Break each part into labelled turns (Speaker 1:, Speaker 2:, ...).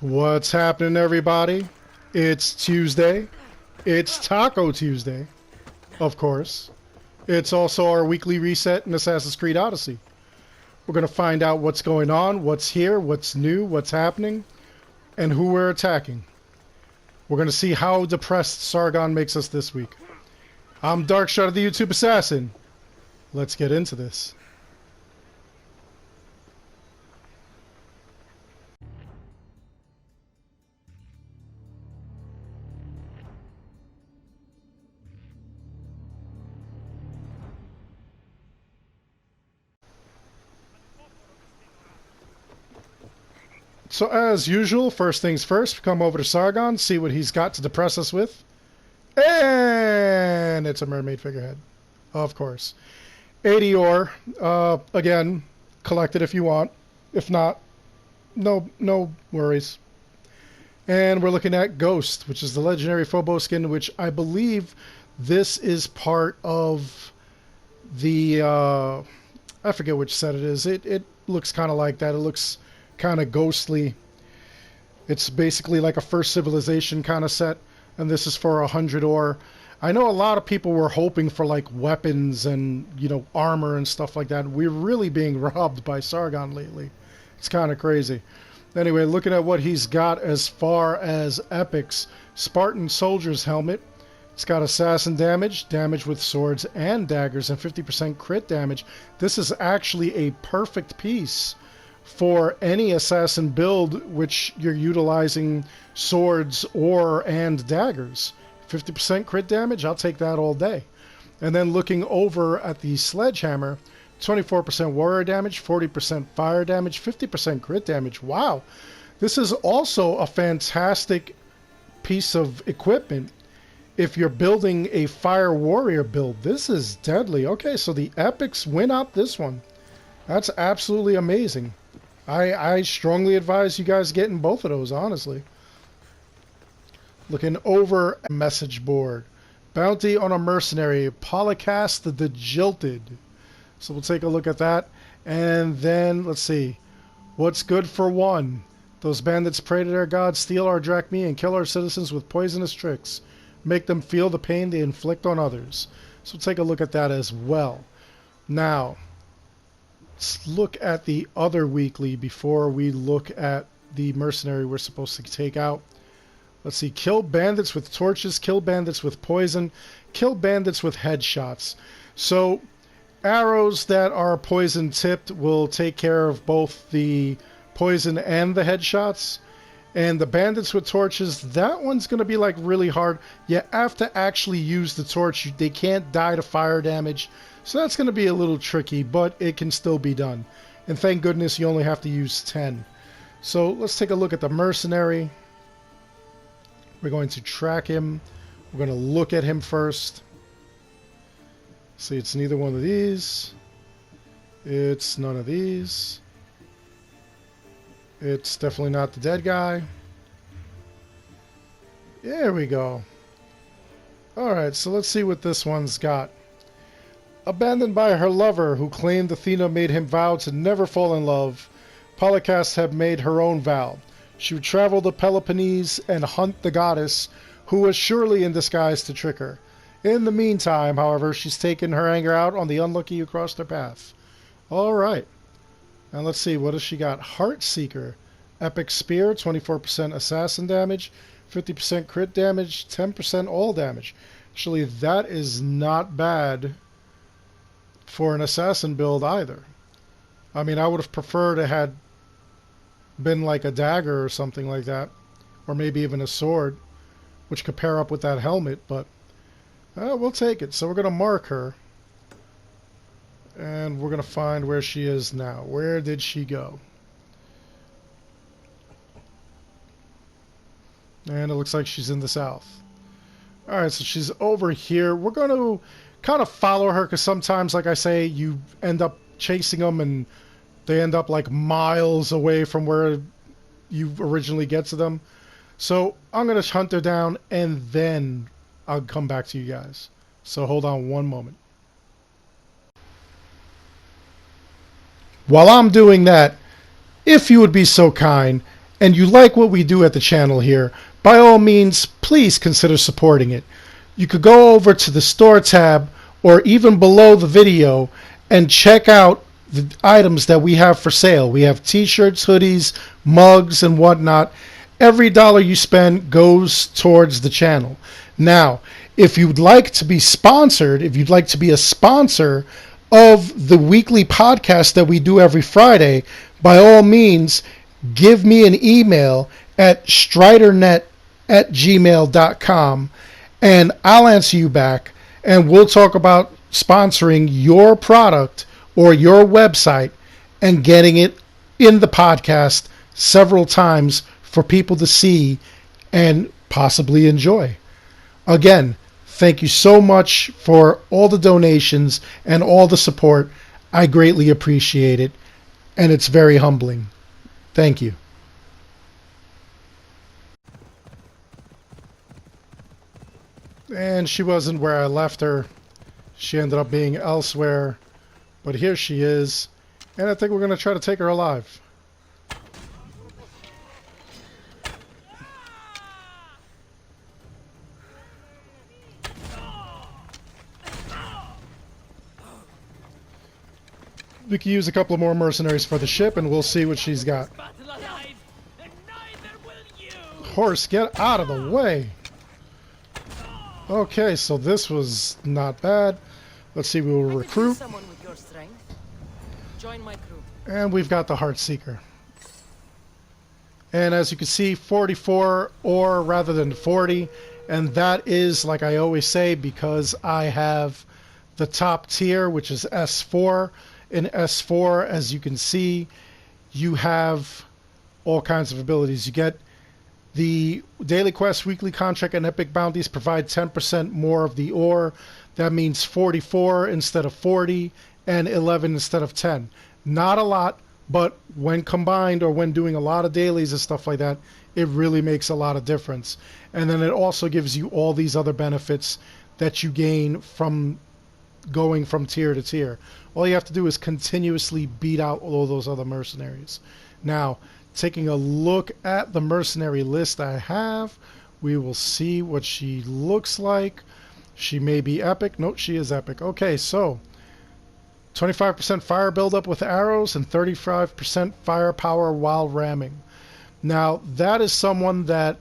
Speaker 1: What's happening, everybody? It's Tuesday. It's Taco Tuesday, of course. It's also our weekly reset in Assassin's Creed Odyssey. We're going to find out what's going on, what's here, what's new, what's happening, and who we're attacking. We're going to see how depressed Sargon makes us this week. I'm Darkshot, the YouTube Assassin. Let's get into this. So as usual, first things first, we come over to Sargon, see what he's got to depress us with. And it's a mermaid figurehead, of course. 80 ore, again, collect it if you want. If not, no worries. And we're looking at Ghost, which is the legendary Phobos skin, which I believe this is part of the, I forget which set it is. It looks kind of like that. It looks kind of ghostly. It's basically like a First Civilization kind of set, and this is for 100 ore. I know a lot of people were hoping for like weapons and, you know, armor and stuff like that. We're really being robbed by Sargon lately. It's kind of crazy. Anyway, looking at what he's got as far as epics. Spartan Soldier's Helmet. It's got assassin damage, damage with swords and daggers, and 50% crit damage. This is actually a perfect piece for any assassin build which you're utilizing swords and daggers. 50% crit damage, I'll take that all day. And then looking over at the sledgehammer, 24% warrior damage, 40% fire damage, 50% crit damage. Wow. This is also a fantastic piece of equipment if you're building a fire warrior build. This is deadly. Okay, so the epics win out this one. That's absolutely amazing. I strongly advise you guys getting both of those, honestly. Looking over a message board. Bounty on a mercenary. Polycast the Jilted. So we'll take a look at that. And then, let's see. What's good for one? Those bandits pray to their gods, steal our drachmae, and kill our citizens with poisonous tricks. Make them feel the pain they inflict on others. So we'll take a look at that as well. Now, let's look at the other weekly before we look at the mercenary we're supposed to take out. Let's see. Kill bandits with torches, kill bandits with poison, kill bandits with headshots. So arrows that are poison tipped will take care of both the poison and the headshots. And the bandits with torches, that one's going to be like really hard. You have to actually use the torch. They can't die to fire damage. So that's going to be a little tricky, but it can still be done. And thank goodness you only have to use 10. So let's take a look at the mercenary. We're going to track him. We're going to look at him first. See, it's neither one of these. It's none of these. It's definitely not the dead guy. There we go. Alright, so let's see what this one's got. Abandoned by her lover, who claimed Athena made him vow to never fall in love, Polycast had made her own vow. She would travel to Peloponnese and hunt the goddess, who was surely in disguise to trick her. In the meantime, however, she's taken her anger out on the unlucky who crossed her path. Alright. And let's see, what has she got? Heartseeker. Epic Spear, 24% assassin damage, 50% crit damage, 10% all damage. Actually, that is not bad for an assassin build either. I mean, I would have preferred it had been like a dagger or something like that. Or maybe even a sword, which could pair up with that helmet, but we'll take it. So we're going to mark her. And we're going to find where she is now. Where did she go? And it looks like she's in the south. Alright, so she's over here. We're going to kind of follow her because sometimes, like I say, you end up chasing them and they end up like miles away from where you originally get to them. So I'm going to hunt her down and then I'll come back to you guys. So hold on one moment. While I'm doing that, if you would be so kind and you like what we do at the channel here, by all means, please consider supporting it. You could go over to the store tab or even below the video and check out the items that we have for sale. We have t-shirts, hoodies, mugs, and whatnot. Every dollar you spend goes towards the channel. Now, if you'd like to be sponsored, if you'd like to be a sponsor of the weekly podcast that we do every Friday, by all means, give me an email at stridernet@gmail.com and I'll answer you back, and we'll talk about sponsoring your product or your website and getting it in the podcast several times for people to see and possibly enjoy. Again, thank you so much for all the donations and all the support. I greatly appreciate it, and it's very humbling. Thank you. And she wasn't where I left her. She ended up being elsewhere. But here she is. And I think we're going to try to take her alive. We can use a couple of more mercenaries for the ship, and we'll see what she's got. Horse, get out of the way! Okay, so this was not bad. Let's see, we will recruit. And we've got the Heartseeker. And as you can see, 44 ore rather than 40. And that is, like I always say, because I have the top tier, which is S4. In S4, as you can see, you have all kinds of abilities. You get the daily quest, weekly contract, and epic bounties provide 10% more of the ore. That means 44 instead of 40 and 11 instead of 10. Not a lot, but when combined or when doing a lot of dailies and stuff like that, it really makes a lot of difference. And then it also gives you all these other benefits that you gain from going from tier to tier. All you have to do is continuously beat out all those other mercenaries. Now, taking a look at the mercenary list I have, we will see what she looks like. She may be epic. Nope, she is epic. Okay, so 25% fire buildup with arrows and 35% firepower while ramming. Now, that is someone that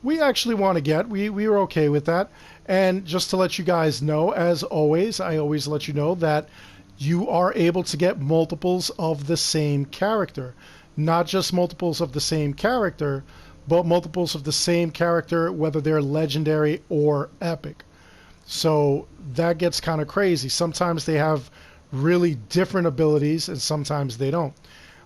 Speaker 1: we actually want to get. We were okay with that. And just to let you guys know, as always, I always let you know that you are able to get multiples of the same character. Not just multiples of the same character, but multiples of the same character, whether they're legendary or epic. So that gets kind of crazy. Sometimes they have really different abilities, and sometimes they don't.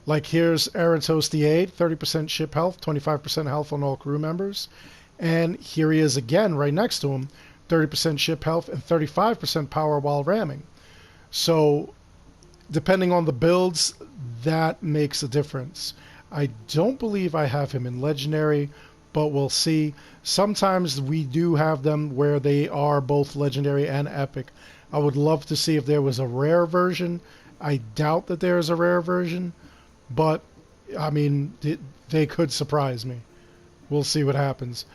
Speaker 1: Like here's Aratos the Aide, 30% ship health, 25% health on all crew members. And here he is again, right next to him, 30% ship health and 35% power while ramming. So depending on the builds, that makes a difference. I don't believe I have him in legendary, but we'll see. Sometimes we do have them where they are both legendary and epic. I would love to see if there was a rare version. I doubt that there is a rare version, but I mean, they could surprise me. We'll see what happens.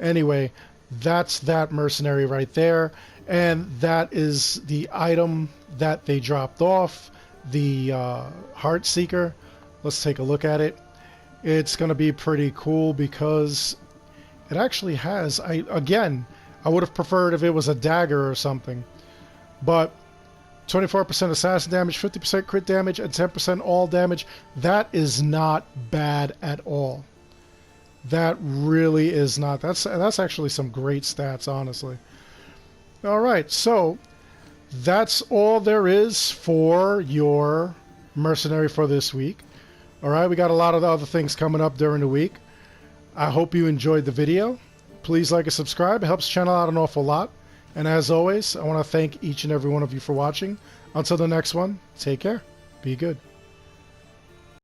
Speaker 1: Anyway, that's that mercenary right there, and that is the item that they dropped off, the Heartseeker. Let's take a look at it. It's going to be pretty cool because it actually has, again, I would have preferred if it was a dagger or something, but 24% assassin damage, 50% crit damage, and 10% all damage. That is not bad at all. That really is not. That's actually some great stats, honestly. All right, so that's all there is for your mercenary for this week. All right, we got a lot of other things coming up during the week. I hope you enjoyed the video. Please like and subscribe. It helps the channel out an awful lot. And as always, I want to thank each and every one of you for watching. Until the next one, take care. Be good.